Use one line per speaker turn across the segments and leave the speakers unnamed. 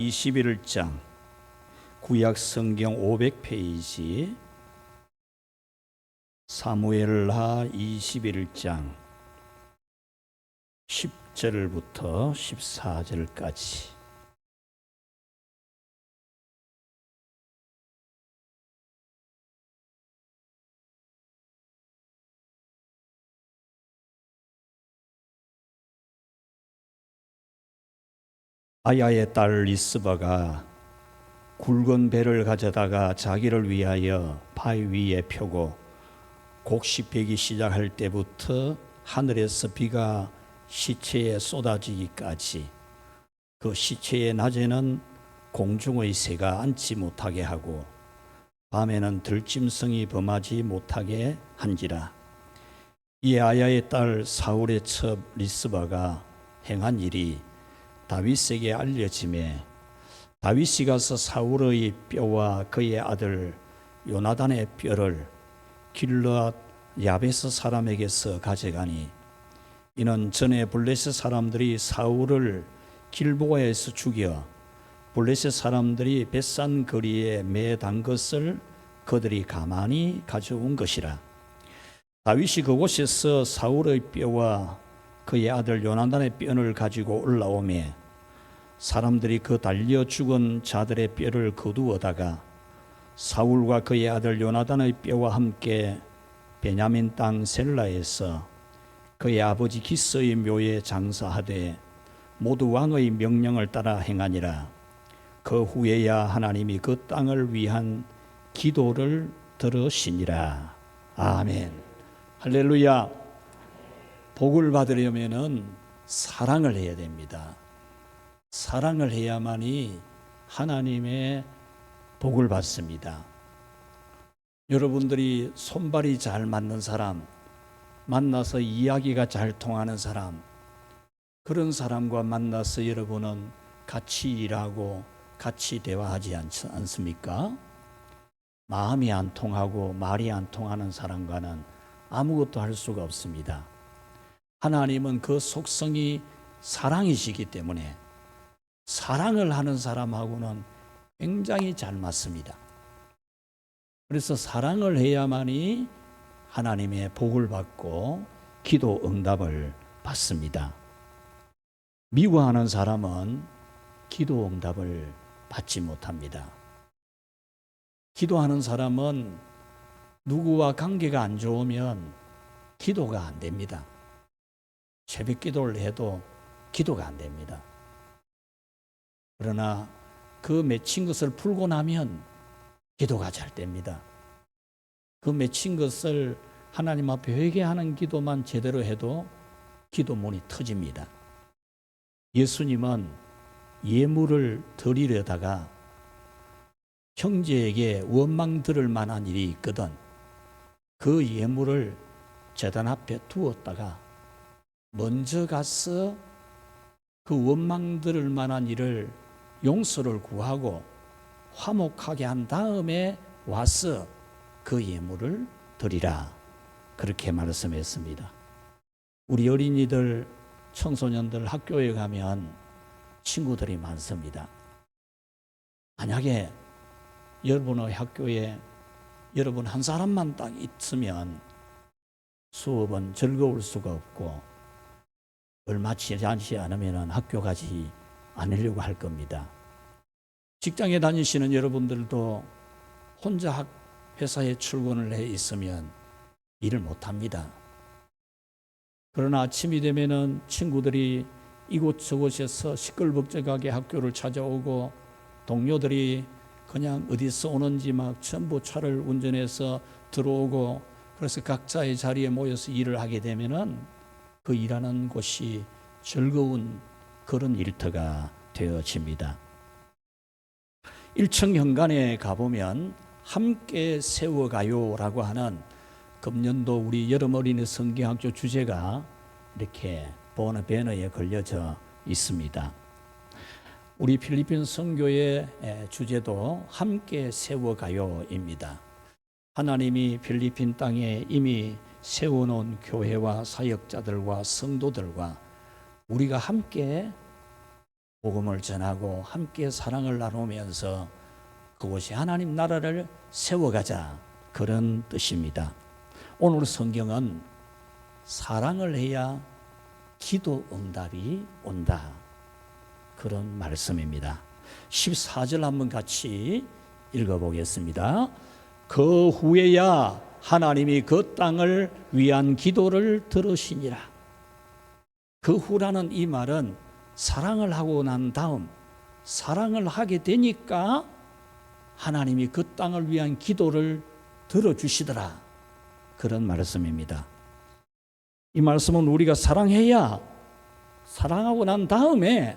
21장 구약 성경 500페이지 사무엘하 21장 10절부터 14절까지. 아야의 딸 리스바가 굵은 배를 가져다가 자기를 위하여 바위 위에 펴고 곡식 베기 시작할 때부터 하늘에서 비가 시체에 쏟아지기까지 그 시체의 낮에는 공중의 새가 앉지 못하게 하고 밤에는 들짐승이 범하지 못하게 한지라. 이에 아야의 딸 사울의 첩 리스바가 행한 일이 다윗에게 알려지매 다윗이 가서 사울의 뼈와 그의 아들 요나단의 뼈를 길르앗 야베스 사람에게서 가져가니 이는 전에 블레셋 사람들이 사울을 길보아에서 죽여 블레셋 사람들이 벳산 거리에 매단 것을 그들이 가만히 가져온 것이라. 다윗이 그곳에서 사울의 뼈와 그의 아들 요나단의 뼈를 가지고 올라오매 사람들이 그 달려 죽은 자들의 뼈를 거두어다가 사울과 그의 아들 요나단의 뼈와 함께 베냐민 땅 셀라에서 그의 아버지 기스의 묘에 장사하되 모두 왕의 명령을 따라 행하니라. 그 후에야 하나님이 그 땅을 위한 기도를 들으시니라. 아멘. 할렐루야. 복을 받으려면은 사랑을 해야 됩니다. 사랑을 해야만이 하나님의 복을 받습니다. 여러분들이 손발이 잘 맞는 사람, 만나서 이야기가 잘 통하는 사람, 그런 사람과 만나서 여러분은 같이 일하고 같이 대화하지 않습니까? 마음이 안 통하고 말이 안 통하는 사람과는 아무것도 할 수가 없습니다. 하나님은 그 속성이 사랑이시기 때문에 사랑을 하는 사람하고는 굉장히 잘 맞습니다. 그래서 사랑을 해야만이 하나님의 복을 받고 기도 응답을 받습니다. 미워하는 사람은 기도 응답을 받지 못합니다. 기도하는 사람은 누구와 관계가 안 좋으면 기도가 안 됩니다. 새벽 기도를 해도 기도가 안 됩니다. 그러나 그 맺힌 것을 풀고 나면 기도가 잘 됩니다. 그 맺힌 것을 하나님 앞에 회개하는 기도만 제대로 해도 기도 문이 터집니다. 예수님은 예물을 드리려다가 형제에게 원망 들을 만한 일이 있거든 그 예물을 제단 앞에 두었다가 먼저 가서 그 원망 들을 만한 일을 용서를 구하고 화목하게 한 다음에 와서 그 예물을 드리라. 그렇게 말씀했습니다. 우리 어린이들, 청소년들 학교에 가면 친구들이 많습니다. 만약에 여러분의 학교에 여러분 한 사람만 딱 있으면 수업은 즐거울 수가 없고 얼마 지나지 않으면 학교 가지 않으려고 할 겁니다. 직장에 다니시는 여러분들도 혼자 회사에 출근을 해 있으면 일을 못합니다. 그러나 아침이 되면은 친구들이 이곳저곳에서 시끌벅적하게 학교를 찾아오고 동료들이 그냥 어디서 오는지 막 전부 차를 운전해서 들어오고 그래서 각자의 자리에 모여서 일을 하게 되면은 그 일하는 곳이 즐거운 그런 일터가 되어집니다. 1층 현관에 가보면 함께 세워가요라고 하는 금년도 우리 여름 어린이 성경학교 주제가 이렇게 배너에 걸려져 있습니다. 우리 필리핀 선교의 주제도 함께 세워가요입니다. 하나님이 필리핀 땅에 이미 세워놓은 교회와 사역자들과 성도들과 우리가 함께 복음을 전하고 함께 사랑을 나누면서 그곳이 하나님 나라를 세워가자, 그런 뜻입니다. 오늘 성경은 사랑을 해야 기도 응답이 온다, 그런 말씀입니다. 14절 한번 같이 읽어보겠습니다. 그 후에야 하나님이 그 땅을 위한 기도를 들으시니라. 그 후라는 이 말은 사랑을 하고 난 다음, 사랑을 하게 되니까 하나님이 그 땅을 위한 기도를 들어주시더라, 그런 말씀입니다. 이 말씀은 우리가 사랑해야, 사랑하고 난 다음에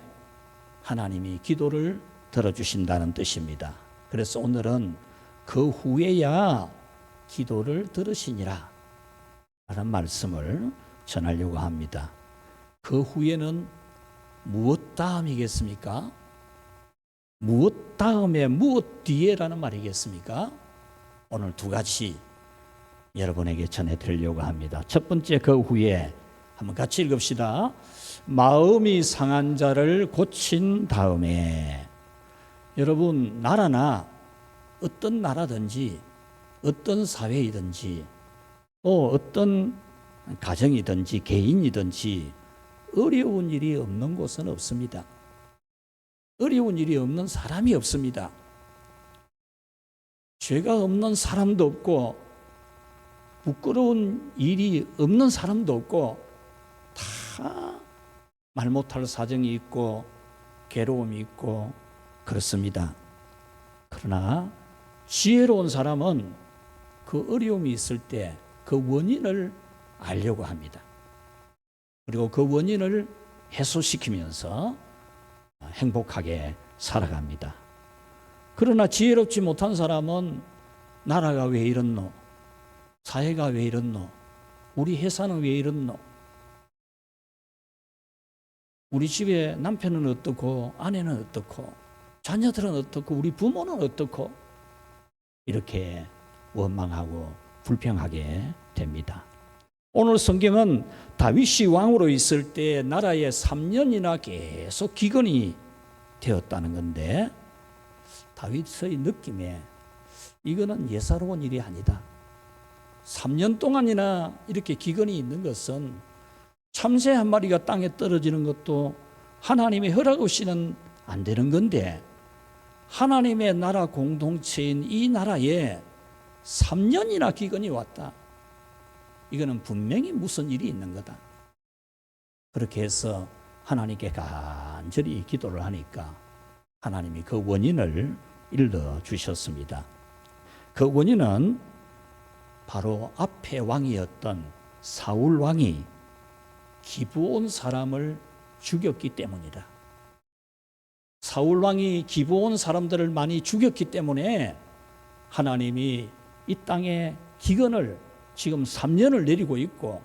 하나님이 기도를 들어주신다는 뜻입니다. 그래서 오늘은 그 후에야 기도를 들으시니라 라는 말씀을 전하려고 합니다. 그 후에는 무엇 다음이겠습니까? 무엇 다음에 무엇 뒤에라는 말이겠습니까? 오늘 두 가지 여러분에게 전해드리려고 합니다. 첫 번째, 그 후에 한번 같이 읽읍시다. 마음이 상한 자를 고친 다음에. 여러분, 나라나 어떤 나라든지 어떤 사회이든지 어떤 가정이든지 개인이든지 어려운 일이 없는 곳은 없습니다. 어려운 일이 없는 사람이 없습니다. 죄가 없는 사람도 없고 부끄러운 일이 없는 사람도 없고, 다 말 못할 사정이 있고 괴로움이 있고 그렇습니다. 그러나 지혜로운 사람은 그 어려움이 있을 때 그 원인을 알려고 합니다. 그리고 그 원인을 해소시키면서 행복하게 살아갑니다. 그러나 지혜롭지 못한 사람은 나라가 왜 이렇노? 사회가 왜 이렇노? 우리 회사는 왜 이렇노? 우리 집에 남편은 어떻고, 아내는 어떻고, 자녀들은 어떻고, 우리 부모는 어떻고, 이렇게 원망하고 불평하게 됩니다. 오늘 성경은 다윗이 왕으로 있을 때 나라에 3년이나 계속 기근이 되었다는 건데, 다윗의 느낌에 이거는 예사로운 일이 아니다. 3년 동안이나 이렇게 기근이 있는 것은 참새 한 마리가 땅에 떨어지는 것도 하나님의 허락 없이는 안 되는 건데, 하나님의 나라 공동체인 이 나라에 3년이나 기근이 왔다. 이거는 분명히 무슨 일이 있는 거다. 그렇게 해서 하나님께 간절히 기도를 하니까 하나님이 그 원인을 일러 주셨습니다. 그 원인은 바로 앞에 왕이었던 사울 왕이 기브온 사람을 죽였기 때문이다. 사울 왕이 기브온 사람들을 많이 죽였기 때문에 하나님이 이 땅에 기근을 지금 3년을 내리고 있고,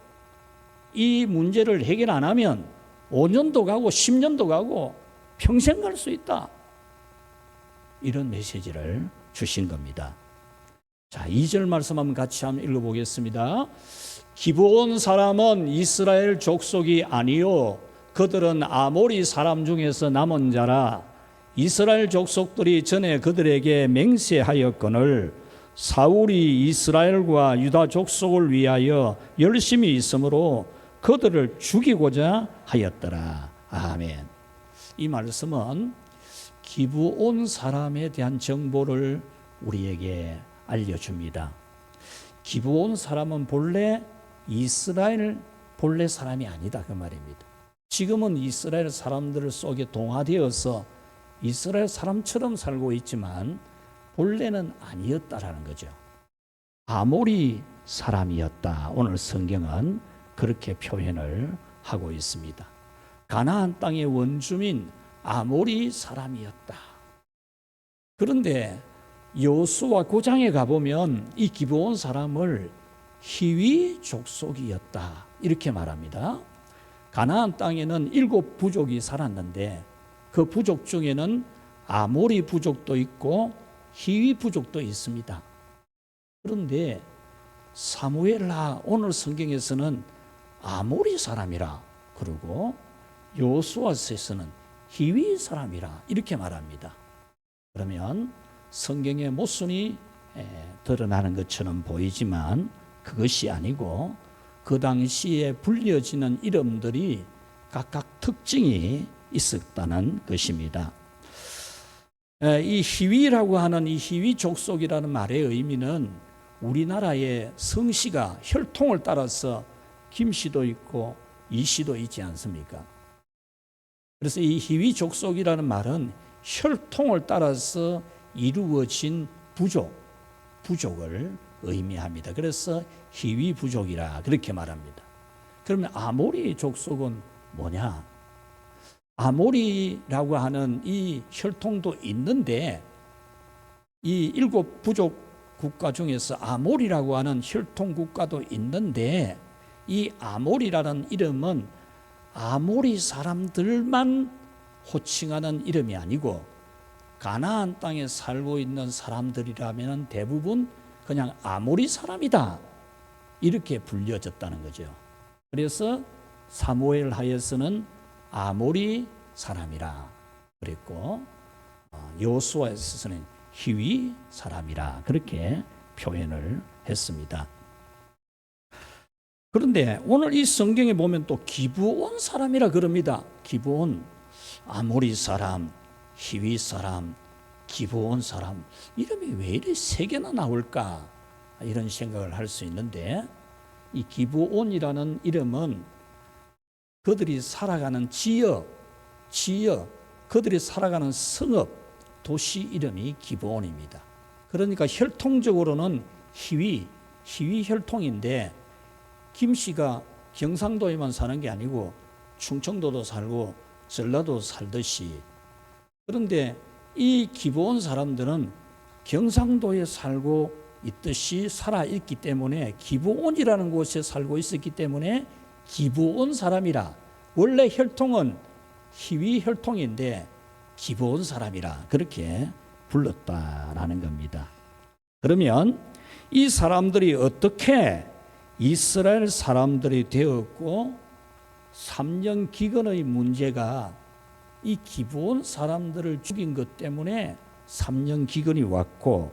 이 문제를 해결 안 하면 5년도 가고 10년도 가고 평생 갈 수 있다. 이런 메시지를 주신 겁니다. 자, 2절 말씀 한번 같이 한번 읽어보겠습니다. 기브온 사람은 이스라엘 족속이 아니요 그들은 아모리 사람 중에서 남은 자라. 이스라엘 족속들이 전에 그들에게 맹세하였거늘 사울이 이스라엘과 유다 족속을 위하여 열심히 있으므로 그들을 죽이고자 하였더라. 아멘. 이 말씀은 기브온 사람에 대한 정보를 우리에게 알려줍니다. 기브온 사람은 본래 이스라엘 본래 사람이 아니다, 그 말입니다. 지금은 이스라엘 사람들 속에 동화되어서 이스라엘 사람처럼 살고 있지만 본래는 아니었다라는 거죠. 아모리 사람이었다. 오늘 성경은 그렇게 표현을 하고 있습니다. 가나안 땅의 원주민 아모리 사람이었다. 그런데 여호수아 9장에 가보면 이 기브온 사람을 히위 족속이었다 이렇게 말합니다. 가나안 땅에는 7 부족이 살았는데 그 부족 중에는 아모리 부족도 있고 히위 부족도 있습니다. 그런데 사무엘하 오늘 성경에서는 아모리 사람이라 그러고 여호수아서에서는 희위 사람이라 이렇게 말합니다. 그러면 성경의 모순이 드러나는 것처럼 보이지만 그것이 아니고 그 당시에 불려지는 이름들이 각각 특징이 있었다는 것입니다. 이 희위라고 하는 이 희위 족속이라는 말의 의미는 우리나라의 성씨가 혈통을 따라서 김씨도 있고 이씨도 있지 않습니까? 그래서 이 희위 족속이라는 말은 혈통을 따라서 이루어진 부족을 의미합니다. 그래서 희위 부족이라 그렇게 말합니다. 그러면 아모리 족속은 뭐냐? 아모리라고 하는 이 혈통도 있는데 이 7 부족 국가 중에서 아모리라고 하는 혈통 국가도 있는데 이 아모리라는 이름은 아모리 사람들만 호칭하는 이름이 아니고 가나안 땅에 살고 있는 사람들이라면 대부분 그냥 아모리 사람이다 이렇게 불려졌다는 거죠. 그래서 사무엘 하에서는 아모리 사람이라 그랬고 여호수아에서는 희위 사람이라 그렇게 표현을 했습니다. 그런데 오늘 이 성경에 보면 또 기브온 사람이라 그럽니다. 기브온, 아모리 사람, 희위 사람, 기브온 사람, 이름이 왜 이렇게 3개나 나올까 이런 생각을 할 수 있는데 이 기브온이라는 이름은 그들이 살아가는 지역, 그들이 살아가는 성읍, 도시 이름이 기브온입니다. 그러니까 혈통적으로는 희위 혈통인데 김씨가 경상도에만 사는 게 아니고 충청도도 살고 전라도 살듯이, 그런데 이 기브온 사람들은 경상도에 살고 있듯이 살아있기 때문에 기브온이라는 곳에 살고 있었기 때문에 기브온 사람이라, 원래 혈통은 희위 혈통인데 기브온 사람이라 그렇게 불렀다라는 겁니다. 그러면 이 사람들이 어떻게 이스라엘 사람들이 되었고 3년 기근의 문제가 이 기브온 사람들을 죽인 것 때문에 3년 기근이 왔고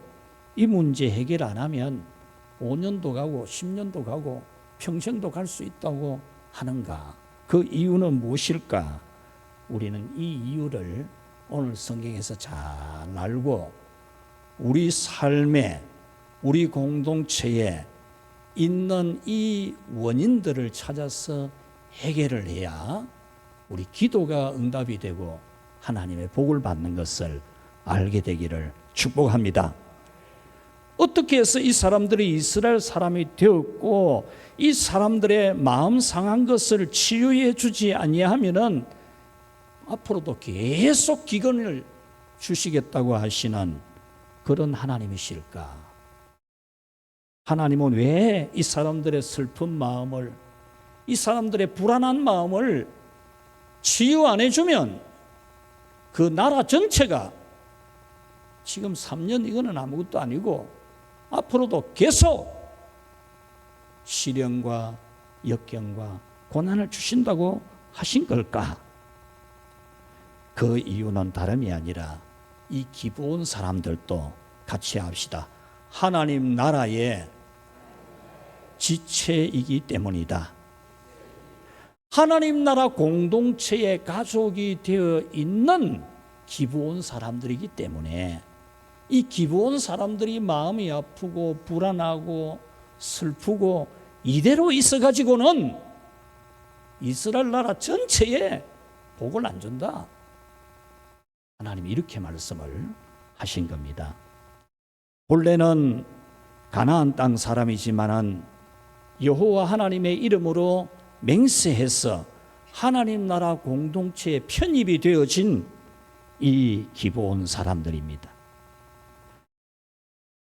이 문제 해결 안 하면 5년도 가고 10년도 가고 평생도 갈 수 있다고 하는가? 그 이유는 무엇일까? 우리는 이 이유를 오늘 성경에서 잘 알고 우리 삶에, 우리 공동체에 있는 이 원인들을 찾아서 해결을 해야 우리 기도가 응답이 되고 하나님의 복을 받는 것을 알게 되기를 축복합니다. 어떻게 해서 이 사람들이 이스라엘 사람이 되었고 이 사람들의 마음 상한 것을 치유해 주지 아니하면은 앞으로도 계속 기근을 주시겠다고 하시는 그런 하나님이실까? 하나님은 왜 이 사람들의 슬픈 마음을, 이 사람들의 불안한 마음을 치유 안 해주면 그 나라 전체가 지금 3년 이거는 아무것도 아니고 앞으로도 계속 시련과 역경과 고난을 주신다고 하신 걸까? 그 이유는 다름이 아니라 이 기브온 사람들도 같이 합시다. 하나님 나라의 지체이기 때문이다. 하나님 나라 공동체의 가족이 되어 있는 기브온 사람들이기 때문에 이 기브온 사람들이 마음이 아프고 불안하고 슬프고 이대로 있어가지고는 이스라엘 나라 전체에 복을 안 준다. 하나님이 이렇게 말씀을 하신 겁니다. 본래는 가나안 땅 사람이지만은 여호와 하나님의 이름으로 맹세해서 하나님 나라 공동체에 편입이 되어진 이 기브온 사람들입니다.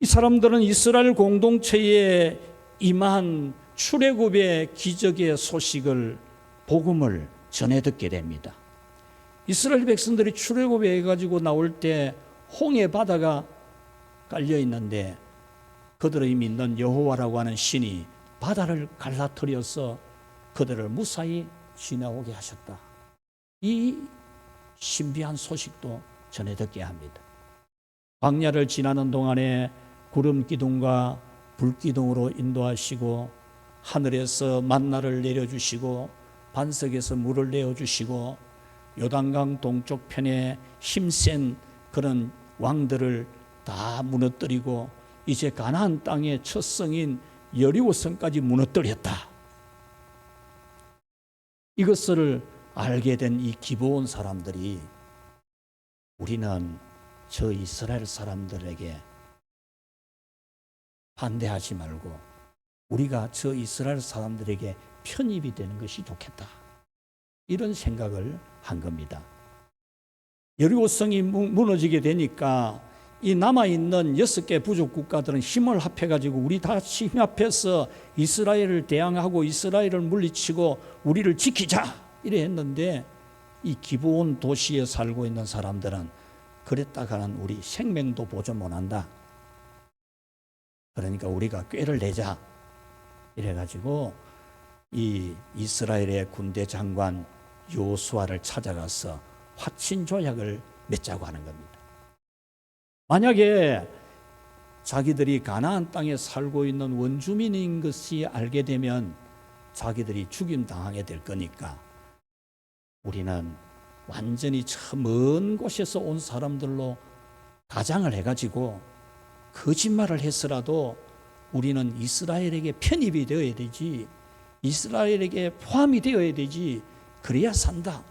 이 사람들은 이스라엘 공동체에 임한 출애굽의 기적의 소식을, 복음을 전해 듣게 됩니다. 이스라엘 백성들이 출애굽에 해가지고 나올 때 홍해 바다가 깔려 있는데 그들의 믿는 여호와라고 하는 신이 바다를 갈라뜨려서 그들을 무사히 지나오게 하셨다. 이 신비한 소식도 전해 듣게 합니다. 광야를 지나는 동안에 구름 기둥과 불 기둥으로 인도하시고 하늘에서 만나를 내려주시고 반석에서 물을 내어주시고 요단강 동쪽 편에 힘센 그런 왕들을 다 무너뜨리고 이제 가나안 땅의 첫 성인 여리고성까지 무너뜨렸다. 이것을 알게 된 이 기브온 사람들이 우리는 저 이스라엘 사람들에게 반대하지 말고 우리가 저 이스라엘 사람들에게 편입이 되는 것이 좋겠다. 이런 생각을 한 겁니다. 여리고성이 무너지게 되니까 이 남아있는 6개 부족 국가들은 힘을 합해가지고 우리 다 힘 합해서 이스라엘을 대항하고 이스라엘을 물리치고 우리를 지키자 이래 했는데 이 기브온 도시에 살고 있는 사람들은 그랬다가는 우리 생명도 보존 못한다. 그러니까 우리가 꾀를 내자 이래가지고 이 이스라엘의 군대 장관 요수아를 찾아가서 화친 조약을 맺자고 하는 겁니다. 만약에 자기들이 가나안 땅에 살고 있는 원주민인 것이 알게 되면 자기들이 죽임 당하게 될 거니까 우리는 완전히 저 먼 곳에서 온 사람들로 가장을 해가지고 거짓말을 했으라도 우리는 이스라엘에게 편입이 되어야 되지, 이스라엘에게 포함이 되어야 되지, 그래야 산다.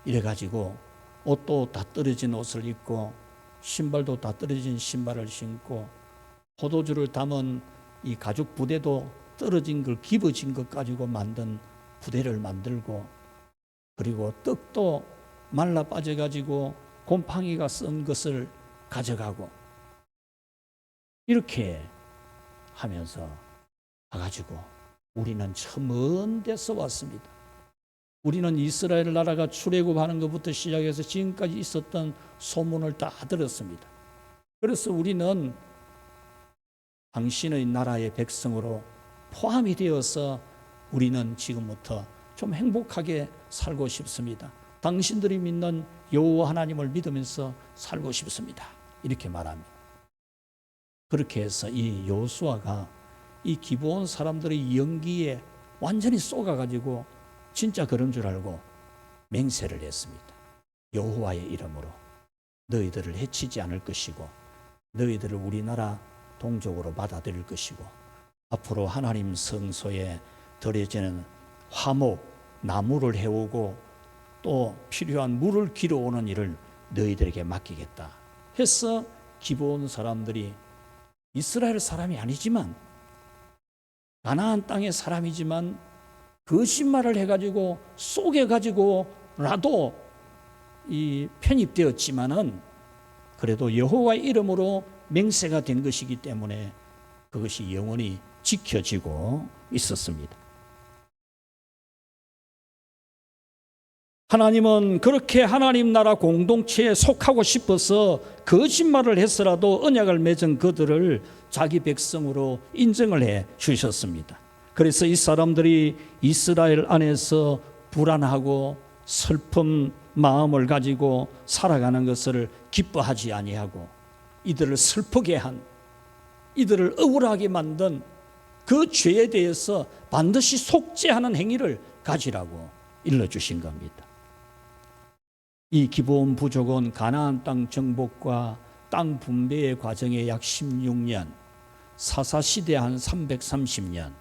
이래가지고 옷도 다 떨어진 옷을 입고 신발도 다 떨어진 신발을 신고 포도주를 담은 이 가죽 부대도 떨어진 걸 기부진 것 가지고 만든 부대를 만들고 그리고 떡도 말라 빠져가지고 곰팡이가 쓴 것을 가져가고 이렇게 하면서 가가지고 우리는 저 먼 데서 왔습니다. 우리는 이스라엘 나라가 출애굽하는 것부터 시작해서 지금까지 있었던 소문을 다 들었습니다. 그래서 우리는 당신의 나라의 백성으로 포함이 되어서 우리는 지금부터 좀 행복하게 살고 싶습니다. 당신들이 믿는 여호와 하나님을 믿으면서 살고 싶습니다. 이렇게 말합니다. 그렇게 해서 이 요수아가 이 기브온 사람들의 연기에 완전히 쏘가가지고 진짜 그런 줄 알고 맹세를 했습니다. 여호와의 이름으로 너희들을 해치지 않을 것이고 너희들을 우리나라 동족으로 받아들일 것이고 앞으로 하나님 성소에 들여지는 화목, 나무를 해오고 또 필요한 물을 길어오는 일을 너희들에게 맡기겠다 해서 기브온 사람들이 이스라엘 사람이 아니지만 가나안 땅의 사람이지만 거짓말을 해가지고 속여가지고라도 이 편입되었지만은 그래도 여호와의 이름으로 맹세가 된 것이기 때문에 그것이 영원히 지켜지고 있었습니다. 하나님은 그렇게 하나님 나라 공동체에 속하고 싶어서 거짓말을 했으라도 언약을 맺은 그들을 자기 백성으로 인정을 해 주셨습니다. 그래서 이 사람들이 이스라엘 안에서 불안하고 슬픈 마음을 가지고 살아가는 것을 기뻐하지 아니하고 이들을 슬프게 한, 이들을 억울하게 만든 그 죄에 대해서 반드시 속죄하는 행위를 가지라고 일러주신 겁니다. 이 기브온 부족은 가나안 땅 정복과 땅 분배의 과정에 약 16년, 사사시대 한 330년,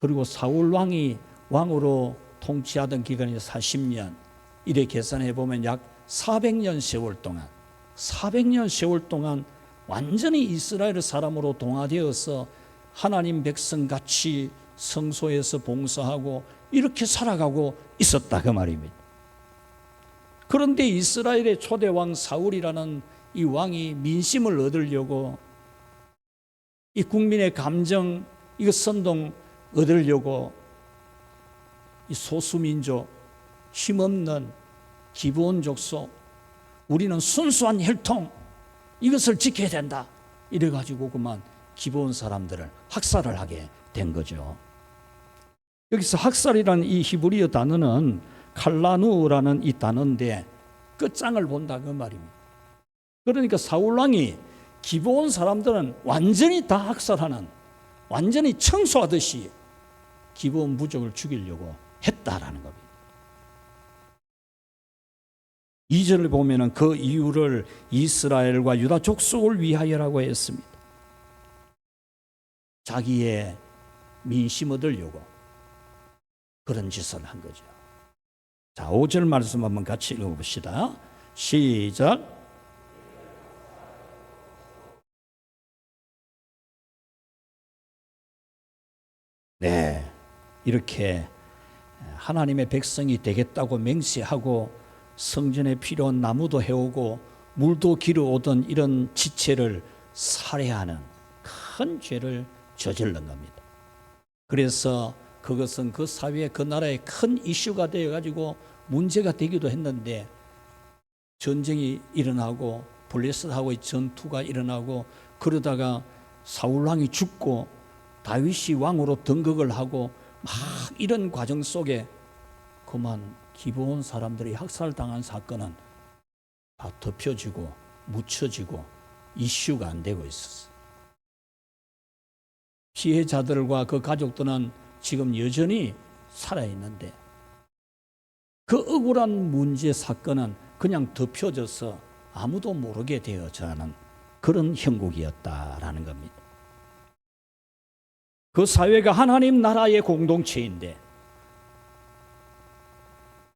그리고 사울 왕이 왕으로 통치하던 기간이 40년, 이래 계산해 보면 약 400년 세월 동안 400년 세월 동안 완전히 이스라엘 사람으로 동화되어서 하나님 백성같이 성소에서 봉사하고 이렇게 살아가고 있었다 그 말입니다. 그런데 이스라엘의 초대왕 사울이라는 이 왕이 민심을 얻으려고 이 국민의 감정 이거 선동 얻으려고 이 소수민족 힘없는 기브온 족속 우리는 순수한 혈통 이것을 지켜야 된다 이래가지고 그만 기브온 사람들을 학살을 하게 된 거죠. 여기서 학살이라는 이 히브리어 단어는 칼라누라는 이 단어인데 끝장을 본다 그 말입니다. 그러니까 사울왕이 기브온 사람들은 완전히 다 학살하는, 완전히 청소하듯이 기브온 부족을 죽이려고 했다라는 겁니다. 2절을 보면은 그 이유를 이스라엘과 유다 족속을 위하여라고 했습니다. 자기의 민심 얻으려고 그런 짓을 한 거죠. 자, 5절 말씀 한번 같이 읽어봅시다. 시작. 네, 이렇게 하나님의 백성이 되겠다고 맹세하고 성전에 필요한 나무도 해오고 물도 기르오던 이런 지체를 살해하는 큰 죄를 저질른 겁니다. 그래서 그것은 그 사회에, 그 나라의 큰 이슈가 되어가지고 문제가 되기도 했는데, 전쟁이 일어나고 블레셋하고의 전투가 일어나고 그러다가 사울왕이 죽고 다윗이 왕으로 등극을 하고 막 이런 과정 속에 그만 기브온 사람들이 학살당한 사건은 다 덮여지고 묻혀지고 이슈가 안 되고 있었어요. 피해자들과 그 가족들은 지금 여전히 살아있는데 그 억울한 문제 사건은 그냥 덮여져서 아무도 모르게 되어져가는 그런 형국이었다라는 겁니다. 그 사회가 하나님 나라의 공동체인데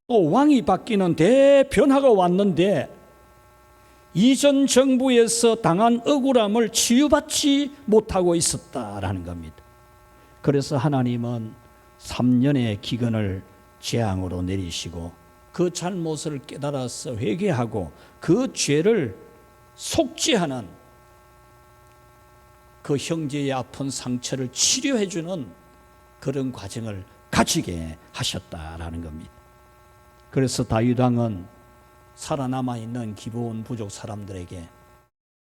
또 왕이 바뀌는 대변화가 왔는데 이전 정부에서 당한 억울함을 치유받지 못하고 있었다라는 겁니다. 그래서 하나님은 3년의 기근을 재앙으로 내리시고 그 잘못을 깨달아서 회개하고 그 죄를 속죄하는, 그 형제의 아픈 상처를 치료해주는 그런 과정을 가지게 하셨다라는 겁니다. 그래서 다윗 왕은 살아남아 있는 기브온 부족 사람들에게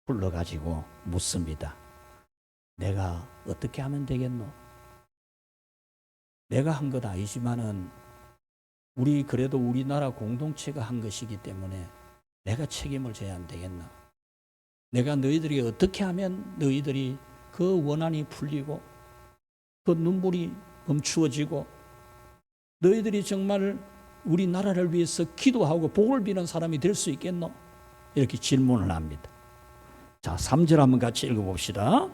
불러가지고 묻습니다. 내가 어떻게 하면 되겠노? 내가 한 건 아니지만은 그래도 우리나라 공동체가 한 것이기 때문에 내가 책임을 져야 안 되겠나? 내가 너희들이 어떻게 하면 너희들이 그 원한이 풀리고 그 눈물이 멈추어지고 너희들이 정말 우리나라를 위해서 기도하고 복을 비는 사람이 될 수 있겠노? 이렇게 질문을 합니다. 자, 3절 한번 같이 읽어봅시다.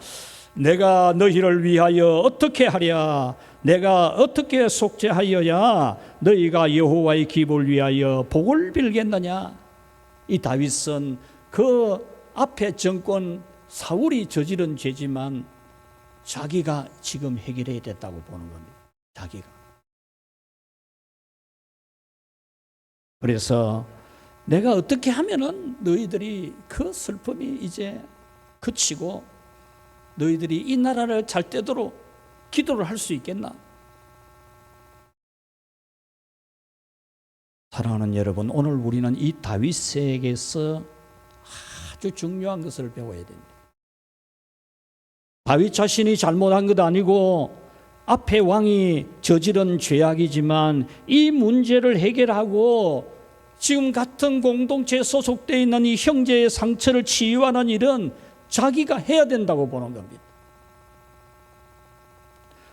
내가 너희를 위하여 어떻게 하랴? 내가 어떻게 속죄하여야 너희가 여호와의 기업을 위하여 복을 빌겠느냐? 이 다윗은 그 앞에 정권 사울이 저지른 죄지만 자기가 지금 해결해야 됐다고 보는 겁니다. 자기가. 그래서 내가 어떻게 하면은 너희들이 그 슬픔이 이제 그치고 너희들이 이 나라를 잘 되도록 기도를 할 수 있겠나? 사랑하는 여러분, 오늘 우리는 이 다윗에게서 아주 중요한 것을 배워야 됩니다. 다윗 자신이 잘못한 것 아니고 앞에 왕이 저지른 죄악이지만 이 문제를 해결하고 지금 같은 공동체에 소속되어 있는 이 형제의 상처를 치유하는 일은 자기가 해야 된다고 보는 겁니다.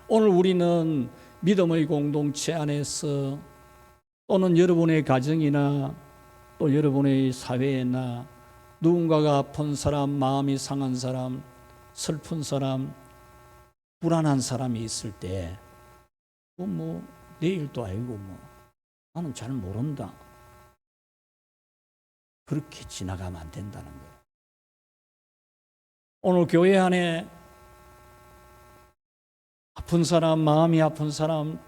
오늘 우리는 믿음의 공동체 안에서 또는 여러분의 가정이나 또 여러분의 사회나 누군가가 아픈 사람, 마음이 상한 사람, 슬픈 사람, 불안한 사람이 있을 때 내일도 아니고 나는 잘 모른다. 그렇게 지나가면 안 된다는 거예요. 오늘 교회 안에 아픈 사람, 마음이 아픈 사람,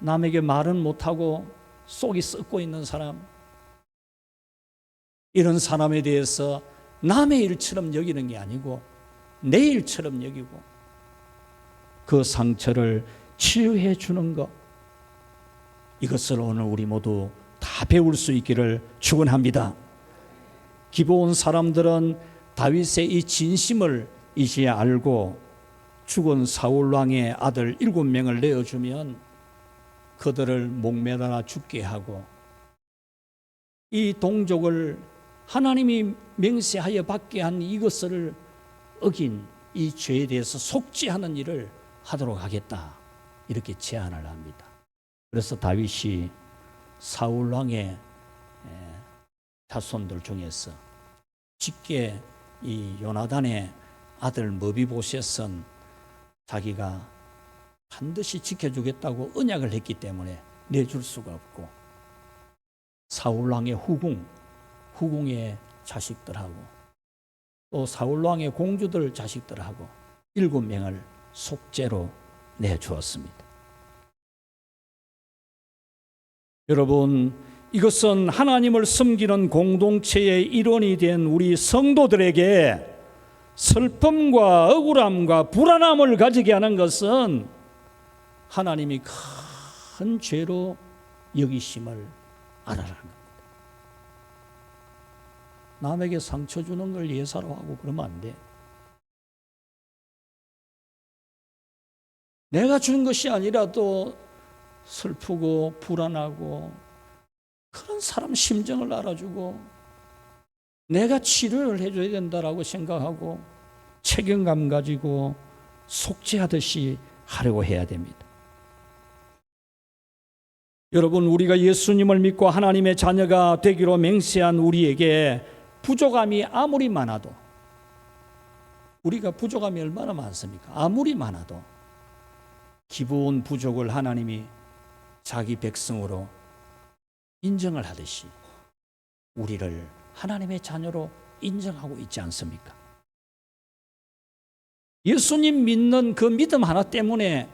남에게 말은 못하고 속이 썩고 있는 사람, 이런 사람에 대해서 남의 일처럼 여기는 게 아니고 내 일처럼 여기고 그 상처를 치유해 주는 것, 이것을 오늘 우리 모두 다 배울 수 있기를 축원합니다. 기브온 사람들은 다윗의 이 진심을 이제 알고 죽은 사울 왕의 아들 7명을 내어주면 그들을 목매달아 죽게 하고 이 동족을 하나님이 맹세하여 받게 한 이것을 어긴 이 죄에 대해서 속죄하는 일을 하도록 하겠다, 이렇게 제안을 합니다. 그래서 다윗이 사울 왕의 자손들 중에서 직계 이 요나단의 아들 머비보셋은 자기가 반드시 지켜주겠다고 언약을 했기 때문에 내줄 수가 없고, 사울 왕의 후궁의 자식들하고 또 사울 왕의 공주들 자식들하고 7명을 속죄로 내주었습니다. 여러분, 이것은 하나님을 섬기는 공동체의 일원이 된 우리 성도들에게 슬픔과 억울함과 불안함을 가지게 하는 것은 하나님이 큰 죄로 여기심을 알아라는 겁니다. 남에게 상처 주는 걸 예사로 하고 그러면 안 돼. 내가 준 것이 아니라도 슬프고 불안하고 그런 사람 심정을 알아주고 내가 치료를 해줘야 된다라고 생각하고 책임감 가지고 속죄하듯이 하려고 해야 됩니다. 여러분, 우리가 예수님을 믿고 하나님의 자녀가 되기로 맹세한 우리에게 부족함이 아무리 많아도, 우리가 부족함이 얼마나 많습니까? 아무리 많아도 기본 부족을 하나님이 자기 백성으로 인정을 하듯이 우리를 하나님의 자녀로 인정하고 있지 않습니까? 예수님 믿는 그 믿음 하나 때문에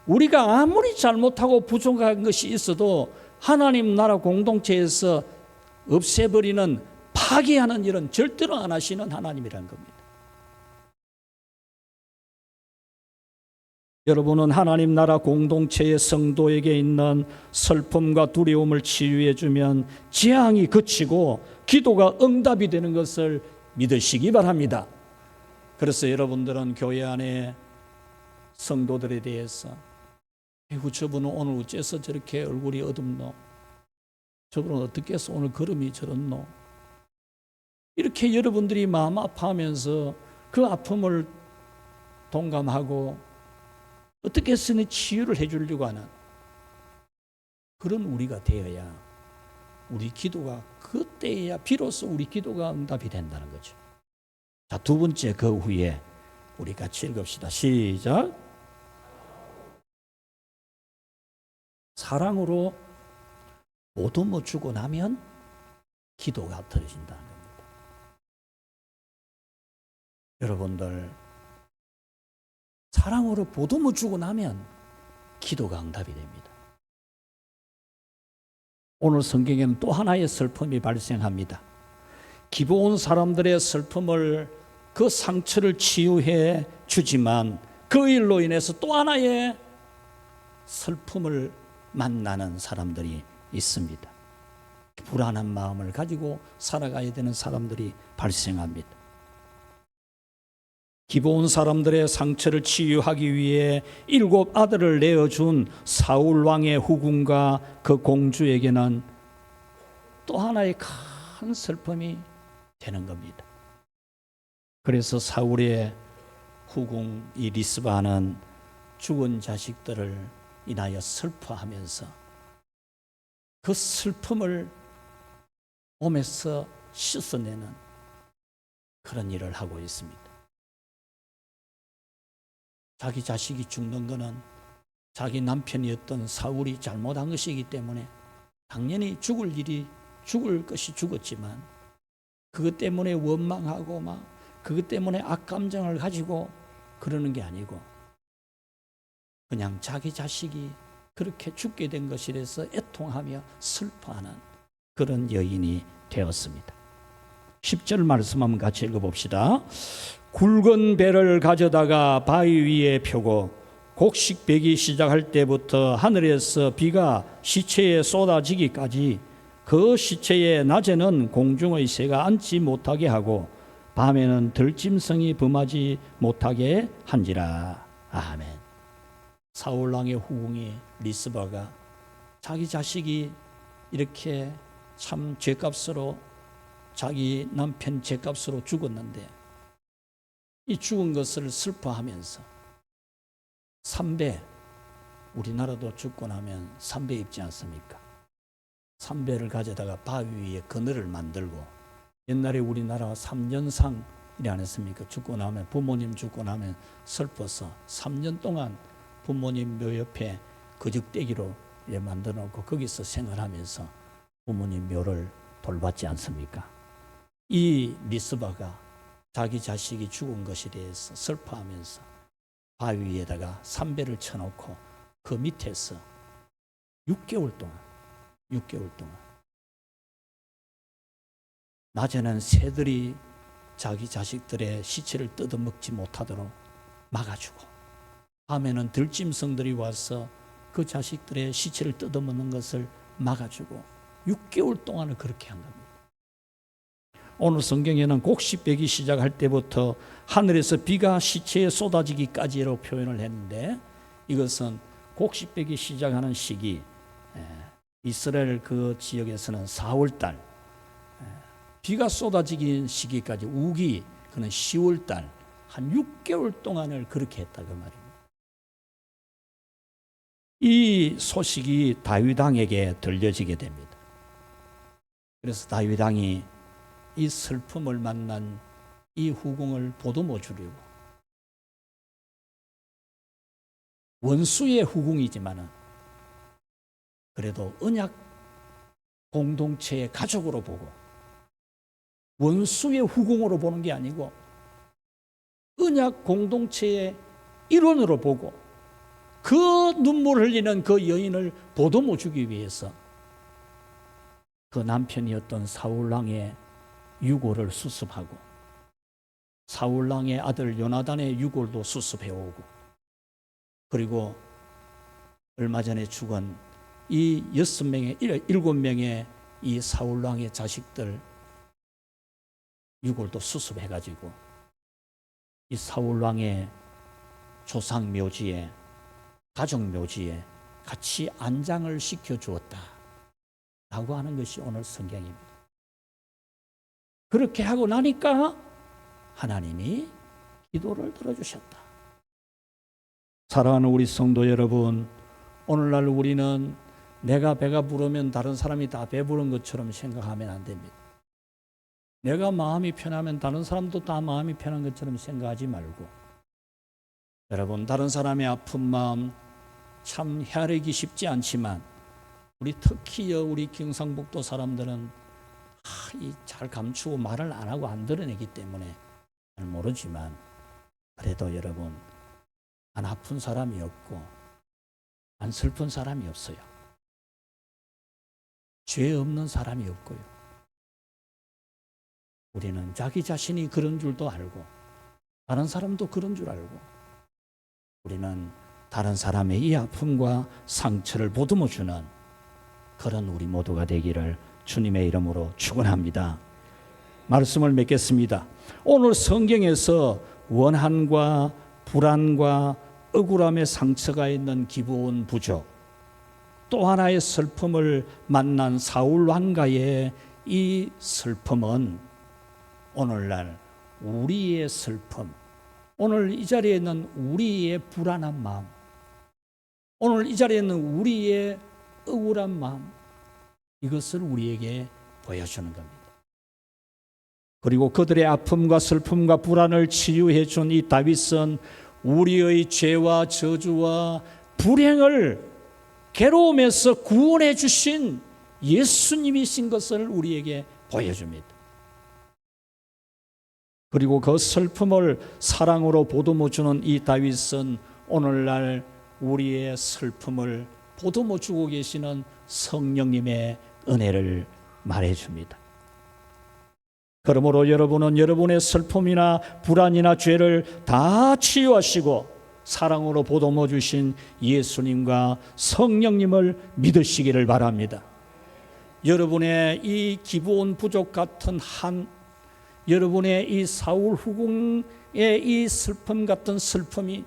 우리가 아무리 잘못하고 부족한 것이 있어도 하나님 나라 공동체에서 없애버리는, 파괴하는 일은 절대로 안 하시는 하나님이라는 겁니다. 여러분은 하나님 나라 공동체의 성도에게 있는 슬픔과 두려움을 치유해 주면 재앙이 그치고 기도가 응답이 되는 것을 믿으시기 바랍니다. 그래서 여러분들은 교회 안에 성도들에 대해서 저분은 오늘 어째서 저렇게 얼굴이 어둡노? 저분은 어떻게 해서 오늘 걸음이 저렇노? 이렇게 여러분들이 마음 아파하면서 그 아픔을 동감하고 어떻게 해서는 치유를 해주려고 하는 그런 우리가 되어야 우리 기도가, 그때야 비로소 우리 기도가 응답이 된다는 거죠. 자, 두 번째, 그 후에 우리 같이 읽읍시다. 시작. 사랑으로 보듬어 주고 나면 기도가 들어진다는 겁니다. 여러분들, 사랑으로 보듬어 주고 나면 기도가 응답이 됩니다. 오늘 성경에는 또 하나의 슬픔이 발생합니다. 기브온 사람들의 슬픔을, 그 상처를 치유해 주지만 그 일로 인해서 또 하나의 슬픔을 만나는 사람들이 있습니다. 불안한 마음을 가지고 살아가야 되는 사람들이 발생합니다. 기브온 사람들의 상처를 치유하기 위해 7 아들을 내어준 사울 왕의 후궁과 그 공주에게는 또 하나의 큰 슬픔이 되는 겁니다. 그래서 사울의 후궁 이 리스바는 죽은 자식들을 인하여 슬퍼하면서 그 슬픔을 몸에서 씻어내는 그런 일을 하고 있습니다. 자기 자식이 죽는 것은 자기 남편이었던 사울이 잘못한 것이기 때문에 당연히 죽을 것이 죽었지만 그것 때문에 원망하고 그것 때문에 악감정을 가지고 그러는 게 아니고 그냥 자기 자식이 그렇게 죽게 된 것이라서 애통하며 슬퍼하는 그런 여인이 되었습니다. 10절 말씀 한번 같이 읽어봅시다. 굵은 배를 가져다가 바위 위에 펴고 곡식배기 시작할 때부터 하늘에서 비가 시체에 쏟아지기까지 그 시체에 낮에는 공중의 새가 앉지 못하게 하고 밤에는 들짐승이 범하지 못하게 한지라. 아멘. 사울 왕의 후궁이 리스바가 자기 자식이 이렇게 참 죄값으로 자기 남편 죄값으로 죽었는데 이 죽은 것을 슬퍼하면서 삼배, 우리나라도 죽고 나면 삼배 입지 않습니까? 삼배를 가져다가 바위 위에 그늘을 만들고, 옛날에 우리나라 삼년상이라 안 했습니까? 죽고 나면, 부모님 죽고 나면 슬퍼서 3년 동안 부모님 묘 옆에 거적대기로 만들어 놓고 거기서 생활하면서 부모님 묘를 돌봤지 않습니까? 이 리스바가 자기 자식이 죽은 것에 대해서 슬퍼하면서 바위 위에다가 삼배를 쳐놓고 그 밑에서 6개월 동안 낮에는 새들이 자기 자식들의 시체를 뜯어먹지 못하도록 막아주고, 밤에는 들짐승들이 와서 그 자식들의 시체를 뜯어먹는 것을 막아주고 6개월 동안을 그렇게 한 겁니다. 오늘 성경에는 곡식배기 시작할 때부터 하늘에서 비가 시체에 쏟아지기까지로 표현을 했는데, 이것은 곡식배기 시작하는 시기, 이스라엘 그 지역에서는 4월달, 비가 쏟아지기 시기까지 우기, 그는 10월달, 한 6개월 동안을 그렇게 했다 그 말입니다. 이 소식이 다윗 왕에게 들려지게 됩니다. 그래서 다윗 왕이 이 슬픔을 만난 이 후궁을 보듬어 주려고, 원수의 후궁이지만은 그래도 언약 공동체의 가족으로 보고, 원수의 후궁으로 보는 게 아니고 언약 공동체의 일원으로 보고 그 눈물 흘리는 그 여인을 보듬어 주기 위해서 그 남편이었던 사울왕의 유골을 수습하고, 사울왕의 아들 요나단의 유골도 수습해 오고, 그리고 얼마 전에 죽은 이 7명의 이 사울왕의 자식들 유골도 수습해 가지고 이 사울왕의 조상 묘지에, 가족 묘지에 같이 안장을 시켜 주었다 라고 하는 것이 오늘 성경입니다. 그렇게 하고 나니까 하나님이 기도를 들어주셨다. 사랑하는 우리 성도 여러분, 오늘날 우리는 내가 배가 부르면 다른 사람이 다 배부른 것처럼 생각하면 안 됩니다. 내가 마음이 편하면 다른 사람도 다 마음이 편한 것처럼 생각하지 말고, 여러분, 다른 사람의 아픈 마음 참 헤아리기 쉽지 않지만 특히 우리 경상북도 사람들은 잘 감추고 말을 안 하고 안 드러내기 때문에 잘 모르지만, 그래도 여러분, 안 아픈 사람이 없고 안 슬픈 사람이 없어요. 죄 없는 사람이 없고요. 우리는 자기 자신이 그런 줄도 알고 다른 사람도 그런 줄 알고, 우리는 다른 사람의 이 아픔과 상처를 보듬어 주는 그런 우리 모두가 되기를 주님의 이름으로 축원합니다. 말씀을 맺겠습니다. 오늘 성경에서 원한과 불안과 억울함의 상처가 있는 기브온 부족, 또 하나의 슬픔을 만난 사울 왕가의 이 슬픔은 오늘날 우리의 슬픔, 오늘 이 자리에 있는 우리의 불안한 마음, 오늘 이 자리에 있는 우리의 억울한 마음, 이것을 우리에게 보여주는 겁니다. 그리고 그들의 아픔과 슬픔과 불안을 치유해 준 이 다윗은 우리의 죄와 저주와 불행을 괴로움에서 구원해 주신 예수님이신 것을 우리에게 보여줍니다. 그리고 그 슬픔을 사랑으로 보듬어 주는 이 다윗은 오늘날 우리의 슬픔을 보듬어 주고 계시는 성령님의 은혜를 말해줍니다. 그러므로 여러분은 여러분의 슬픔이나 불안이나 죄를 다 치유하시고 사랑으로 보듬어 주신 예수님과 성령님을 믿으시기를 바랍니다. 여러분의 이 기브온 부족 같은 여러분의 이 사울 후궁의 이 슬픔 같은 슬픔이,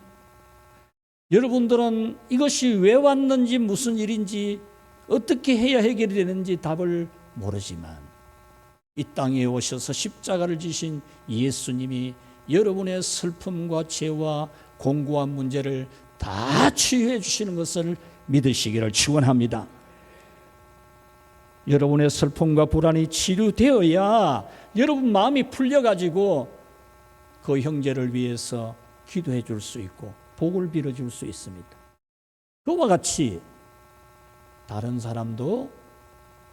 여러분들은 이것이 왜 왔는지, 무슨 일인지, 어떻게 해야 해결이 되는지 답을 모르지만 이 땅에 오셔서 십자가를 지신 예수님이 여러분의 슬픔과 죄와 공고한 문제를 다 치유해 주시는 것을 믿으시기를 축원합니다. 여러분의 슬픔과 불안이 치유되어야 여러분 마음이 풀려가지고 그 형제를 위해서 기도해 줄 수 있고 복을 빌어줄 수 있습니다. 그와 같이 다른 사람도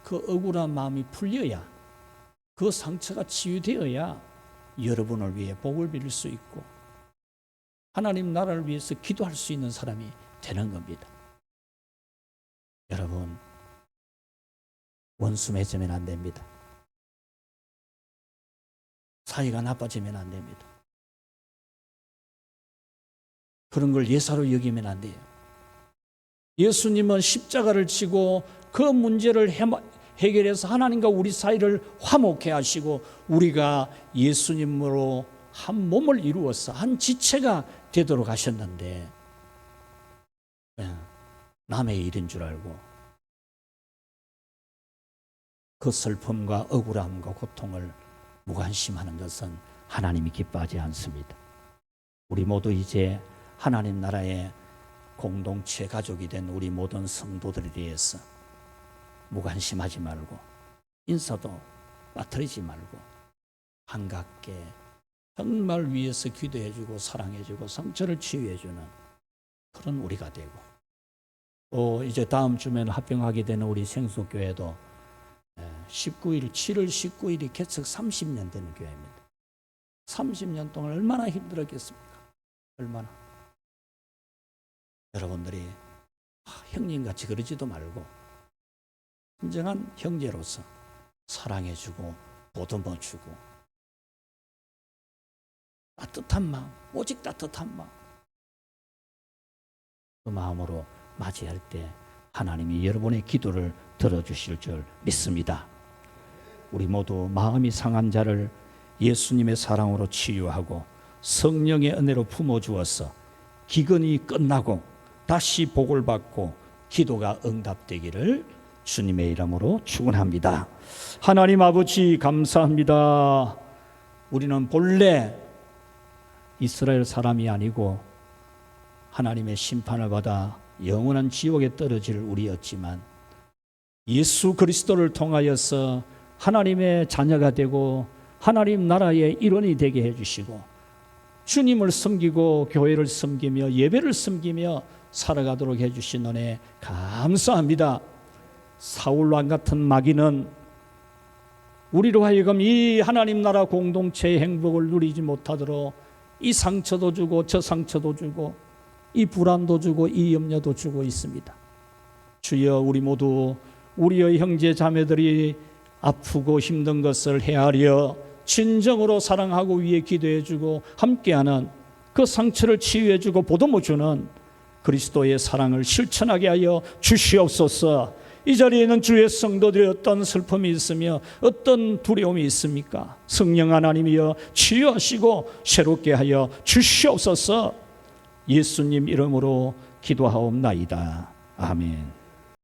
그 억울한 마음이 풀려야, 그 상처가 치유되어야 여러분을 위해 복을 빌릴 수 있고 하나님 나라를 위해서 기도할 수 있는 사람이 되는 겁니다. 여러분, 원수 맺으면 안 됩니다. 사이가 나빠지면 안 됩니다. 그런 걸 예사로 여기면 안 돼요. 예수님은 십자가를 지고 그 문제를 해결해서 하나님과 우리 사이를 화목해 하시고 우리가 예수님으로 한 몸을 이루어서 한 지체가 되도록 하셨는데 남의 일인 줄 알고 그 슬픔과 억울함과 고통을 무관심하는 것은 하나님이 기뻐하지 않습니다. 우리 모두 이제 하나님 나라의 공동체 가족이 된 우리 모든 성도들에 대해서 무관심하지 말고 인사도 빠뜨리지 말고 반갑게 정말 위해서 기도해주고 사랑해주고 상처를 치유해주는 그런 우리가 되고, 이제 다음 주면 합병하게 되는 우리 생수교회도 7월 19일이 개척 30년 되는 교회입니다. 30년 동안 얼마나 힘들었겠습니까? 얼마나. 여러분들이 형님같이 그러지도 말고 진정한 형제로서 사랑해주고 보듬어주고 따뜻한 마음, 오직 따뜻한 마음, 그 마음으로 맞이할 때 하나님이 여러분의 기도를 들어주실 줄 믿습니다. 우리 모두 마음이 상한 자를 예수님의 사랑으로 치유하고 성령의 은혜로 품어주어서 기근이 끝나고 다시 복을 받고 기도가 응답되기를 주님의 이름으로 축원합니다. 하나님 아버지 감사합니다. 우리는 본래 이스라엘 사람이 아니고 하나님의 심판을 받아 영원한 지옥에 떨어질 우리였지만 예수 그리스도를 통하여서 하나님의 자녀가 되고 하나님 나라의 일원이 되게 해주시고 주님을 섬기고 교회를 섬기며 예배를 섬기며 살아가도록 해주신 은혜 감사합니다. 사울왕 같은 마귀는 우리로 하여금 이 하나님 나라 공동체의 행복을 누리지 못하도록 이 상처도 주고 저 상처도 주고 이 불안도 주고 이 염려도 주고 있습니다. 주여, 우리 모두 우리의 형제 자매들이 아프고 힘든 것을 헤아려 진정으로 사랑하고 위에 기도해주고 함께하는 그 상처를 치유해주고 보듬어주는 그리스도의 사랑을 실천하게 하여 주시옵소서. 이 자리에는 주의 성도들이 어떤 슬픔이 있으며 어떤 두려움이 있습니까? 성령 하나님이여 치유하시고 새롭게 하여 주시옵소서. 예수님 이름으로 기도하옵나이다. 아멘.